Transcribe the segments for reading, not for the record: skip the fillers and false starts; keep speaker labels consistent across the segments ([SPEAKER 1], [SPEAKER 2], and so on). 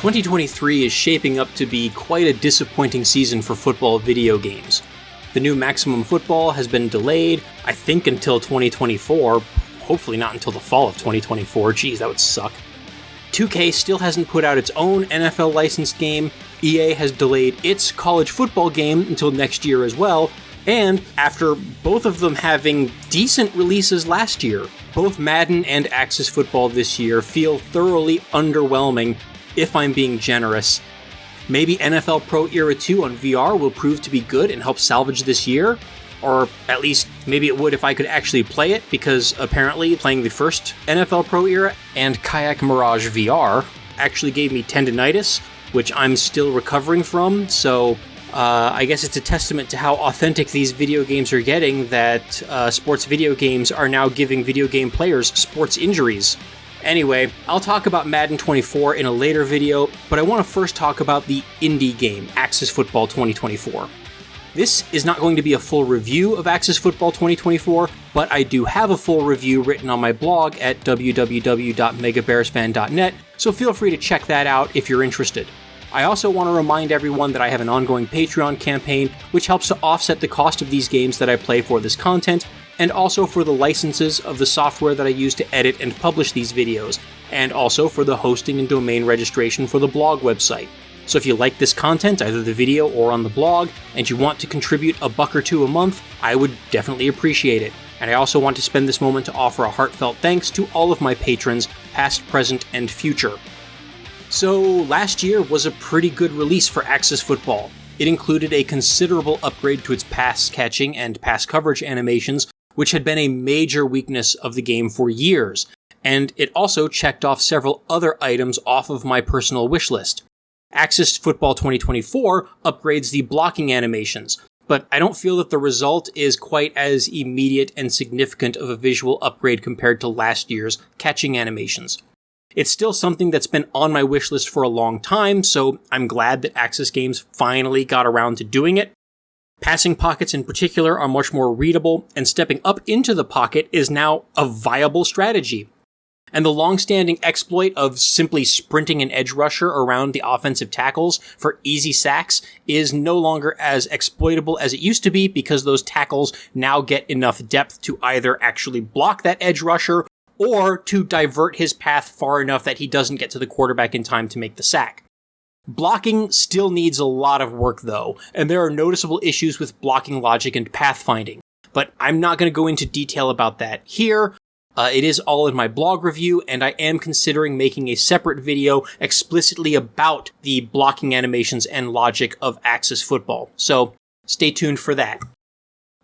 [SPEAKER 1] 2023 is shaping up to be quite a disappointing season for football video games. The new Maximum Football has been delayed, I think until 2024, hopefully not until the fall of 2024, geez, that would suck. 2K still hasn't put out its own NFL licensed game, EA has delayed its college football game until next year as well, and after both of them having decent releases last year, both Madden and Axis Football this year feel thoroughly underwhelming, if I'm being generous. Maybe NFL Pro Era 2 on VR will prove to be good and help salvage this year, or at least maybe it would if I could actually play it, because apparently playing the first NFL Pro Era and Kayak Mirage VR actually gave me tendinitis, which I'm still recovering from, so I guess it's a testament to how authentic these video games are getting that sports video games are now giving video game players sports injuries. Anyway, I'll talk about Madden 24 in a later video, but I want to first talk about the indie game, Axis Football 2024. This is not going to be a full review of Axis Football 2024, but I do have a full review written on my blog at www.MegaBearsFan.net, so feel free to check that out if you're interested. I also want to remind everyone that I have an ongoing Patreon campaign, which helps to offset the cost of these games that I play for this content, and also for the licenses of the software that I use to edit and publish these videos, and also for the hosting and domain registration for the blog website. So if you like this content, either the video or on the blog, and you want to contribute $1 or $2 a month, I would definitely appreciate it. And I also want to spend this moment to offer a heartfelt thanks to all of my patrons, past, present, and future. So last year was a pretty good release for Axis Football. It included a considerable upgrade to its pass catching and pass coverage animations, which had been a major weakness of the game for years, and it also checked off several other items off of my personal wish list. Axis Football 2024 upgrades the blocking animations, but I don't feel that the result is quite as immediate and significant of a visual upgrade compared to last year's catching animations. It's still something that's been on my wish list for a long time, so I'm glad that Axis Games finally got around to doing it. Passing pockets in particular are much more readable, and stepping up into the pocket is now a viable strategy. And the long-standing exploit of simply sprinting an edge rusher around the offensive tackles for easy sacks is no longer as exploitable as it used to be, because those tackles now get enough depth to either actually block that edge rusher or to divert his path far enough that he doesn't get to the quarterback in time to make the sack. Blocking still needs a lot of work though, and there are noticeable issues with blocking logic and pathfinding, but I'm not going to go into detail about that here. It is all in my blog review, and I am considering making a separate video explicitly about the blocking animations and logic of Axis Football, so stay tuned for that.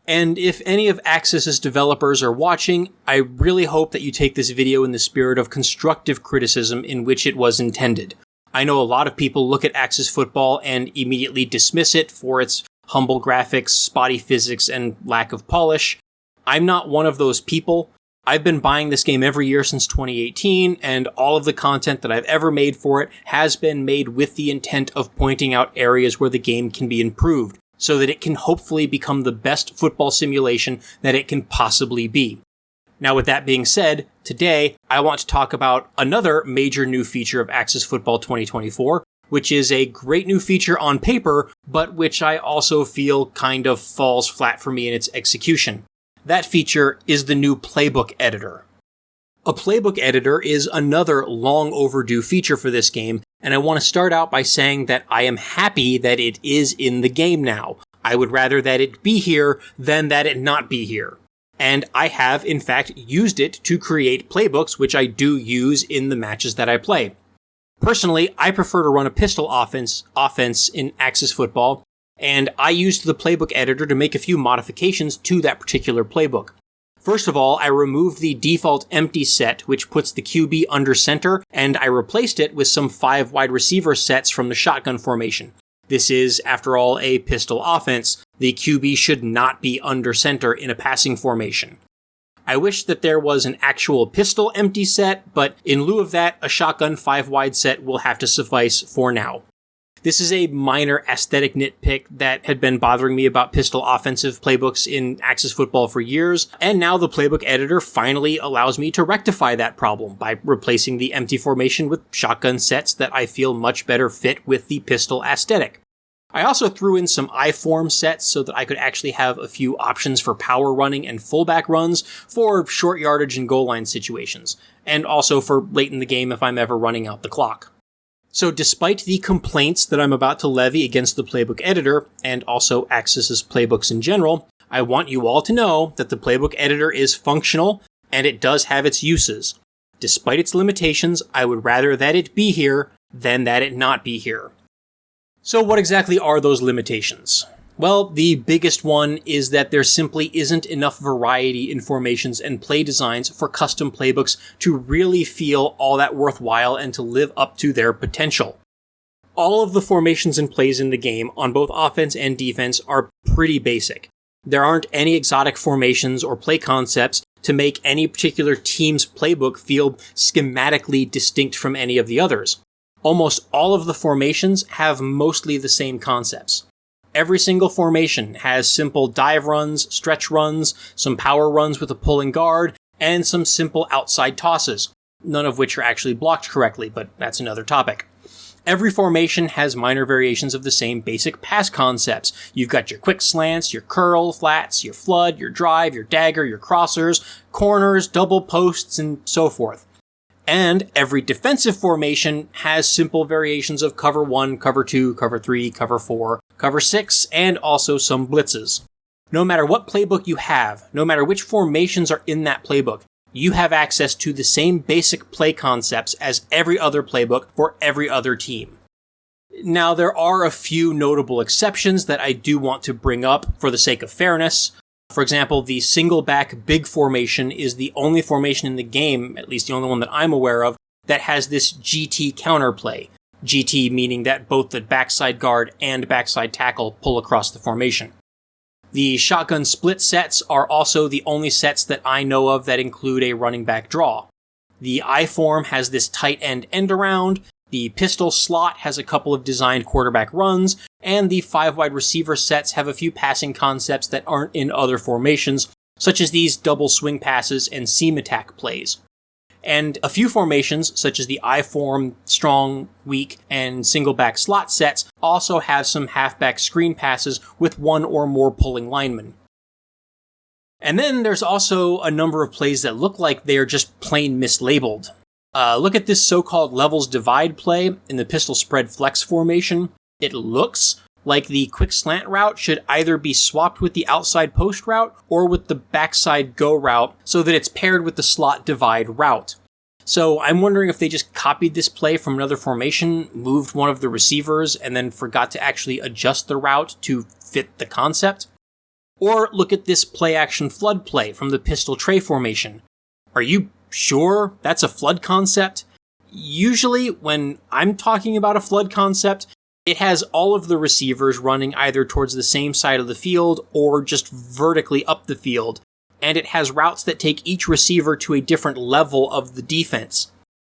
[SPEAKER 1] And if any of Axis's developers are watching, I really hope that you take this video in the spirit of constructive criticism in which it was intended. I know a lot of people look at Axis Football and immediately dismiss it for its humble graphics, spotty physics, and lack of polish. I'm not one of those people. I've been buying this game every year since 2018, and all of the content that I've ever made for it has been made with the intent of pointing out areas where the game can be improved, so that it can hopefully become the best football simulation that it can possibly be. Now, with that being said, today I want to talk about another major new feature of Axis Football 2024, which is a great new feature on paper, but which I also feel kind of falls flat for me in its execution. That feature is the new playbook editor. A playbook editor is another long overdue feature for this game, and I want to start out by saying that I am happy that it is in the game now. I would rather that it be here than that it not be here. And I have, in fact, used it to create playbooks, which I do use in the matches that I play. Personally, I prefer to run a pistol offense in Axis Football, and I used the playbook editor to make a few modifications to that particular playbook. First of all, I removed the default empty set, which puts the QB under center, and I replaced it with some 5 wide receiver sets from the shotgun formation. This is, after all, a pistol offense. The QB should not be under center in a passing formation. I wish that there was an actual pistol empty set, but in lieu of that, a shotgun 5 wide set will have to suffice for now. This is a minor aesthetic nitpick that had been bothering me about pistol offensive playbooks in Axis football for years, and now the playbook editor finally allows me to rectify that problem by replacing the empty formation with shotgun sets that I feel much better fit with the pistol aesthetic. I also threw in some I-form sets so that I could actually have a few options for power running and fullback runs for short yardage and goal line situations, and also for late in the game if I'm ever running out the clock. So despite the complaints that I'm about to levy against the playbook editor, and also Axis's playbooks in general, I want you all to know that the playbook editor is functional, and it does have its uses. Despite its limitations, I would rather that it be here than that it not be here. So what exactly are those limitations? Well, the biggest one is that there simply isn't enough variety in formations and play designs for custom playbooks to really feel all that worthwhile and to live up to their potential. All of the formations and plays in the game on both offense and defense are pretty basic. There aren't any exotic formations or play concepts to make any particular team's playbook feel schematically distinct from any of the others. Almost all of the formations have mostly the same concepts. Every single formation has simple dive runs, stretch runs, some power runs with a pulling guard, and some simple outside tosses, none of which are actually blocked correctly, but that's another topic. Every formation has minor variations of the same basic pass concepts. You've got your quick slants, your curl, flats, your flood, your drive, your dagger, your crossers, corners, double posts, and so forth. And every defensive formation has simple variations of cover 1, cover 2, cover 3, cover 4, cover 6, and also some blitzes. No matter what playbook you have, no matter which formations are in that playbook, you have access to the same basic play concepts as every other playbook for every other team. Now, there are a few notable exceptions that I do want to bring up for the sake of fairness. For example, the single back big formation is the only formation in the game, at least the only one that I'm aware of, that has this GT counterplay. GT meaning that both the backside guard and backside tackle pull across the formation. The shotgun split sets are also the only sets that I know of that include a running back draw. The I-form has this tight end around, the pistol slot has a couple of designed quarterback runs, and the 5 wide receiver sets have a few passing concepts that aren't in other formations, such as these double swing passes and seam attack plays. And a few formations, such as the I-form, strong, weak, and single back slot sets, also have some halfback screen passes with one or more pulling linemen. And then there's also a number of plays that look like they are just plain mislabeled. Look at this so-called levels divide play in the pistol spread flex formation. It looks like the quick slant route should either be swapped with the outside post route or with the backside go route so that it's paired with the slot divide route. So I'm wondering if they just copied this play from another formation, moved one of the receivers, and then forgot to actually adjust the route to fit the concept. Or look at this play action flood play from the pistol tray formation. Are you sure that's a flood concept? Usually when I'm talking about a flood concept, it has all of the receivers running either towards the same side of the field or just vertically up the field, and it has routes that take each receiver to a different level of the defense.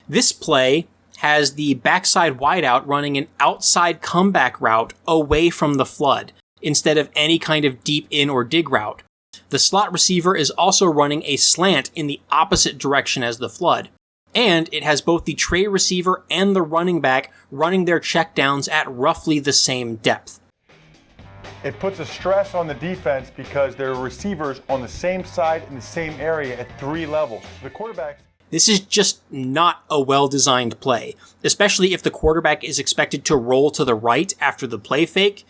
[SPEAKER 1] This play has the backside wideout running an outside comeback route away from the flood, instead of any kind of deep in or dig route. The slot receiver is also running a slant in the opposite direction as the flood. And it has both the tray receiver and the running back running their checkdowns at roughly the same depth.
[SPEAKER 2] It puts a stress on the defense because there are receivers on the same side in the same area at 3 levels. The quarterbacks...
[SPEAKER 1] This is just not a well-designed play, especially if the quarterback is expected to roll to the right after the play fake.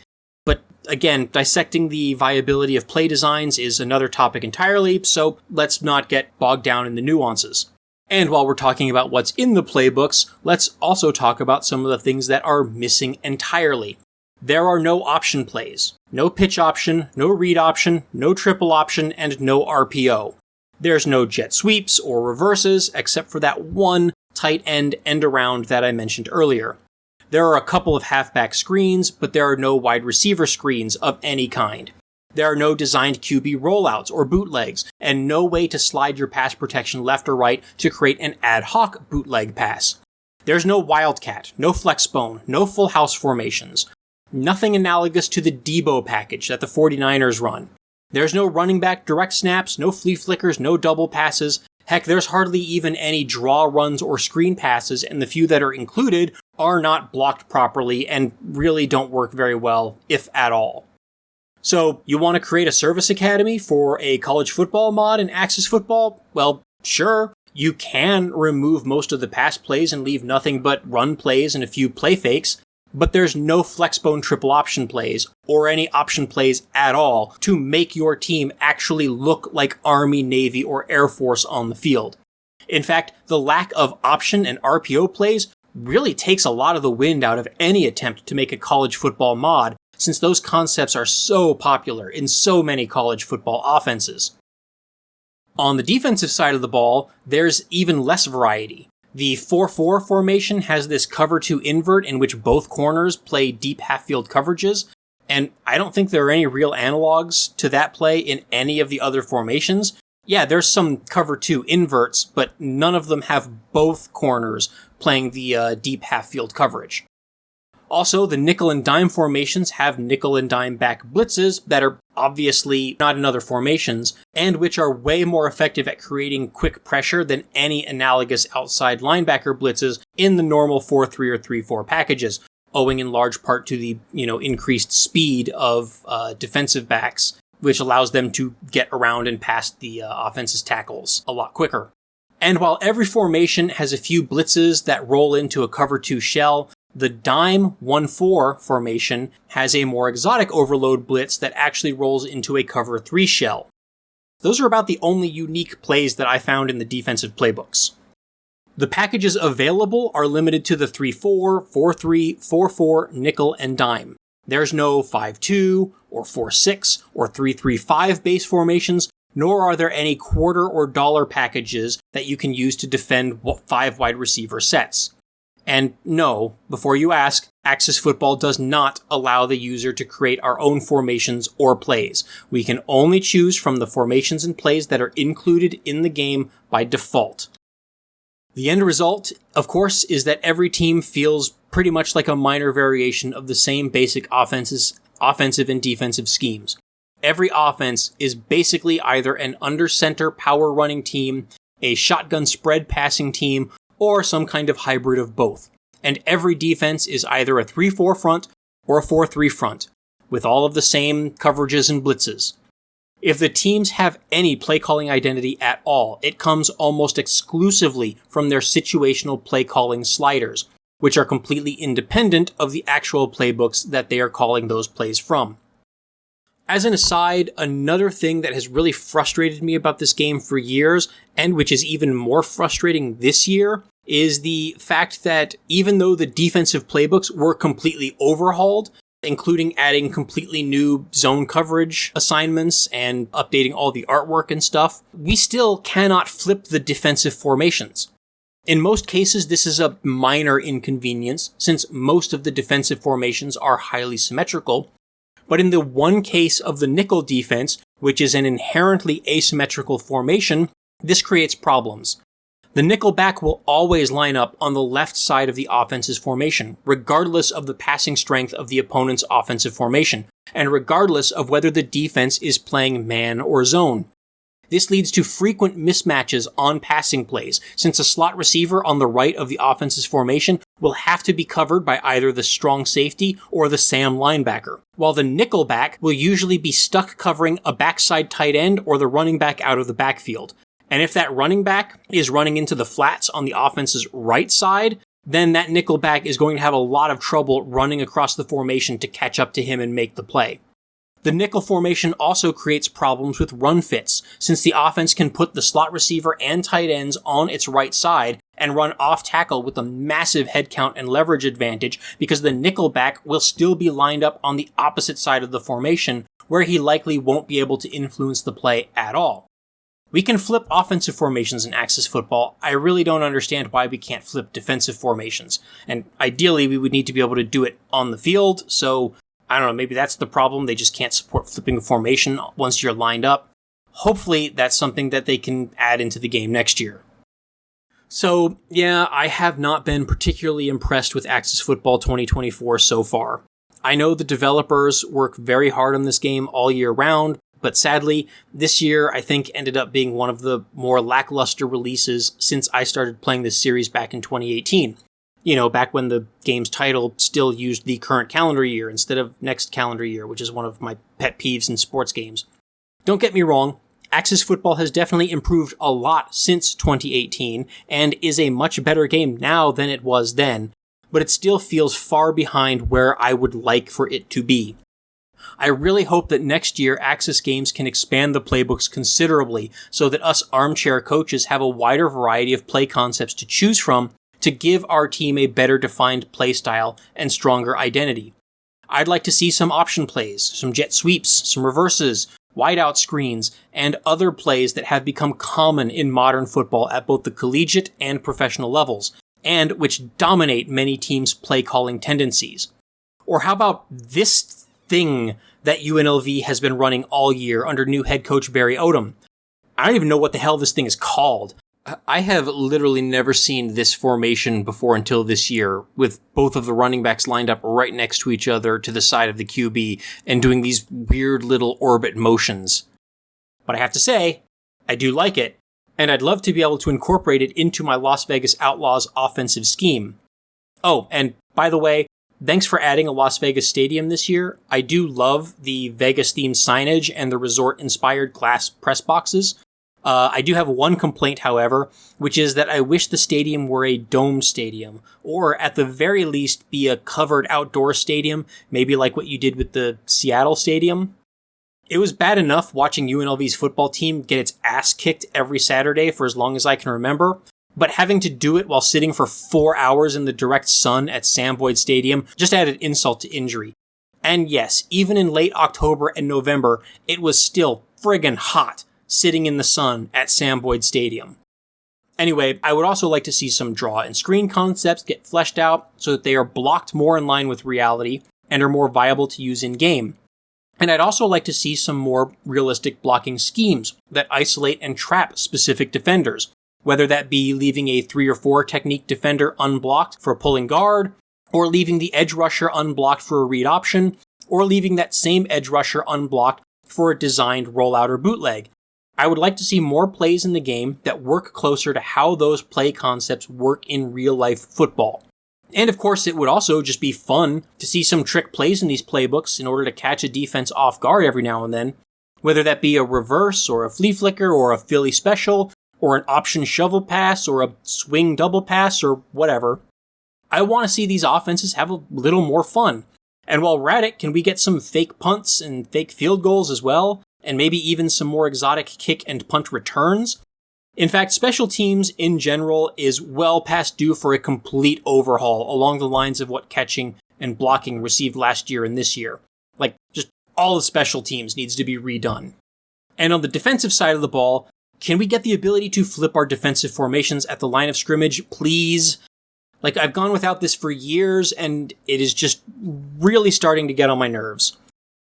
[SPEAKER 1] But again, dissecting the viability of play designs is another topic entirely, so let's not get bogged down in the nuances. And while we're talking about what's in the playbooks, let's also talk about some of the things that are missing entirely. There are no option plays, no pitch option, no read option, no triple option, and no RPO. There's no jet sweeps or reverses, except for that one tight end around that I mentioned earlier. There are a couple of halfback screens, but there are no wide receiver screens of any kind. There are no designed QB rollouts or bootlegs, and no way to slide your pass protection left or right to create an ad hoc bootleg pass. There's no wildcat, no flexbone, no full house formations. Nothing analogous to the Debo package that the 49ers run. There's no running back direct snaps, no flea flickers, no double passes. Heck, there's hardly even any draw runs or screen passes, and the few that are included are not blocked properly and really don't work very well, if at all. So, you want to create a service academy for a college football mod in Axis Football? Well, sure. You can remove most of the pass plays and leave nothing but run plays and a few play fakes, but there's no flexbone triple option plays or any option plays at all to make your team actually look like Army, Navy, or Air Force on the field. In fact, the lack of option and RPO plays really takes a lot of the wind out of any attempt to make a college football mod, since those concepts are so popular in so many college football offenses. On the defensive side of the ball, there's even less variety. The 4-4 formation has this cover 2 invert in which both corners play deep half-field coverages, and I don't think there are any real analogs to that play in any of the other formations. Yeah, there's some cover 2 inverts, but none of them have both corners playing the deep half-field coverage. Also, the nickel and dime formations have nickel and dime back blitzes that are obviously not in other formations, and which are way more effective at creating quick pressure than any analogous outside linebacker blitzes in the normal 4-3 or 3-4 packages, owing in large part to the, increased speed of defensive backs, which allows them to get around and past the offense's tackles a lot quicker. And while every formation has a few blitzes that roll into a cover 2 shell, the dime 1-4 formation has a more exotic overload blitz that actually rolls into a cover 3 shell. Those are about the only unique plays that I found in the defensive playbooks. The packages available are limited to the 3-4, 4-3, 4-4, nickel, and dime. There's no 5-2, or 4-6, or 3-3-5 base formations, nor are there any quarter or dollar packages that you can use to defend 5 wide receiver sets. And no, before you ask, Axis Football does not allow the user to create our own formations or plays. We can only choose from the formations and plays that are included in the game by default. The end result, of course, is that every team feels pretty much like a minor variation of the same basic offensive and defensive schemes. Every offense is basically either an under-center power running team, a shotgun spread passing team, or some kind of hybrid of both. And every defense is either a 3-4 front or a 4-3 front, with all of the same coverages and blitzes. If the teams have any play calling identity at all, it comes almost exclusively from their situational play calling sliders, which are completely independent of the actual playbooks that they are calling those plays from. As an aside, another thing that has really frustrated me about this game for years, and which is even more frustrating this year, is the fact that even though the defensive playbooks were completely overhauled, including adding completely new zone coverage assignments and updating all the artwork and stuff, we still cannot flip the defensive formations. In most cases, this is a minor inconvenience, since most of the defensive formations are highly symmetrical. But in the one case of the nickel defense, which is an inherently asymmetrical formation, this creates problems. The nickelback will always line up on the left side of the offense's formation, regardless of the passing strength of the opponent's offensive formation, and regardless of whether the defense is playing man or zone. This leads to frequent mismatches on passing plays, since a slot receiver on the right of the offense's formation will have to be covered by either the strong safety or the Sam linebacker, while the nickelback will usually be stuck covering a backside tight end or the running back out of the backfield. And if that running back is running into the flats on the offense's right side, then that nickelback is going to have a lot of trouble running across the formation to catch up to him and make the play. The nickel formation also creates problems with run fits, since the offense can put the slot receiver and tight ends on its right side and run off tackle with a massive head count and leverage advantage because the nickelback will still be lined up on the opposite side of the formation, where he likely won't be able to influence the play at all. We can flip offensive formations in Axis Football. I really don't understand why we can't flip defensive formations. And ideally, we would need to be able to do it on the field, so I don't know, maybe that's the problem. They just can't support flipping a formation once you're lined up. Hopefully, that's something that they can add into the game next year. So, yeah, I have not been particularly impressed with Axis Football 2024 so far. I know the developers work very hard on this game all year round, but sadly, this year I think ended up being one of the more lackluster releases since I started playing this series back in 2018. You know, back when the game's title still used the current calendar year instead of next calendar year, which is one of my pet peeves in sports games. Don't get me wrong, Axis Football has definitely improved a lot since 2018 and is a much better game now than it was then, but it still feels far behind where I would like for it to be. I really hope that next year Axis Games can expand the playbooks considerably so that us armchair coaches have a wider variety of play concepts to choose from to give our team a better defined play style and stronger identity. I'd like to see some option plays, some jet sweeps, some reverses, wideout screens, and other plays that have become common in modern football at both the collegiate and professional levels, and which dominate many teams' play calling tendencies. Or how about this thing that UNLV has been running all year under new head coach Barry Odom? I don't even know what the hell this thing is called. I have literally never seen this formation before until this year, with both of the running backs lined up right next to each other to the side of the QB and doing these weird little orbit motions. But I have to say, I do like it, and I'd love to be able to incorporate it into my Las Vegas Outlaws offensive scheme. Oh, and by the way, thanks for adding a Las Vegas stadium this year. I do love the Vegas-themed signage and the resort-inspired glass press boxes. I do have one complaint, however, which is that I wish the stadium were a dome stadium, or at the very least be a covered outdoor stadium, maybe like what you did with the Seattle stadium. It was bad enough watching UNLV's football team get its ass kicked every Saturday for as long as I can remember, but having to do it while sitting for 4 hours in the direct sun at Sam Boyd Stadium just added insult to injury. And yes, even in late October and November, it was still friggin' hot sitting in the sun at Sam Boyd Stadium. Anyway, I would also like to see some draw and screen concepts get fleshed out so that they are blocked more in line with reality and are more viable to use in-game. And I'd also like to see some more realistic blocking schemes that isolate and trap specific defenders, whether that be leaving a 3 or 4 technique defender unblocked for a pulling guard, or leaving the edge rusher unblocked for a read option, or leaving that same edge rusher unblocked for a designed rollout or bootleg. I would like to see more plays in the game that work closer to how those play concepts work in real-life football. And of course, it would also just be fun to see some trick plays in these playbooks in order to catch a defense off guard every now and then, whether that be a reverse or a flea flicker or a Philly special or an option shovel pass or a swing double pass or whatever. I want to see these offenses have a little more fun. And while we're at it, can we get some fake punts and fake field goals as well? And maybe even some more exotic kick and punt returns? In fact, special teams in general is well past due for a complete overhaul along the lines of what catching and blocking received last year and this year. Like, just all the special teams needs to be redone. And on the defensive side of the ball, can we get the ability to flip our defensive formations at the line of scrimmage, please? Like, I've gone without this for years, and it is just really starting to get on my nerves.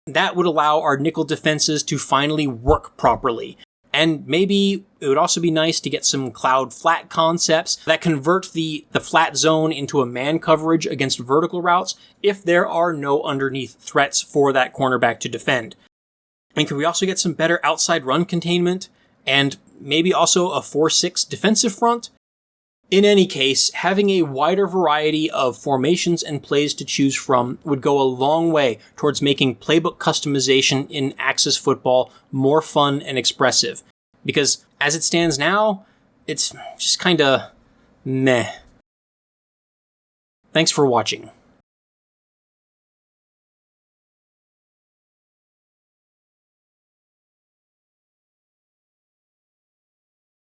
[SPEAKER 1] That would allow our nickel defenses to finally work properly. And maybe it would also be nice to get some cloud flat concepts that convert the flat zone into a man coverage against vertical routes if there are no underneath threats for that cornerback to defend. And can we also get some better outside run containment? And maybe also a 4-6 defensive front? In any case, having a wider variety of formations and plays to choose from would go a long way towards making playbook customization in Axis football more fun and expressive. Because as it stands now, it's just kinda meh. Thanks for watching.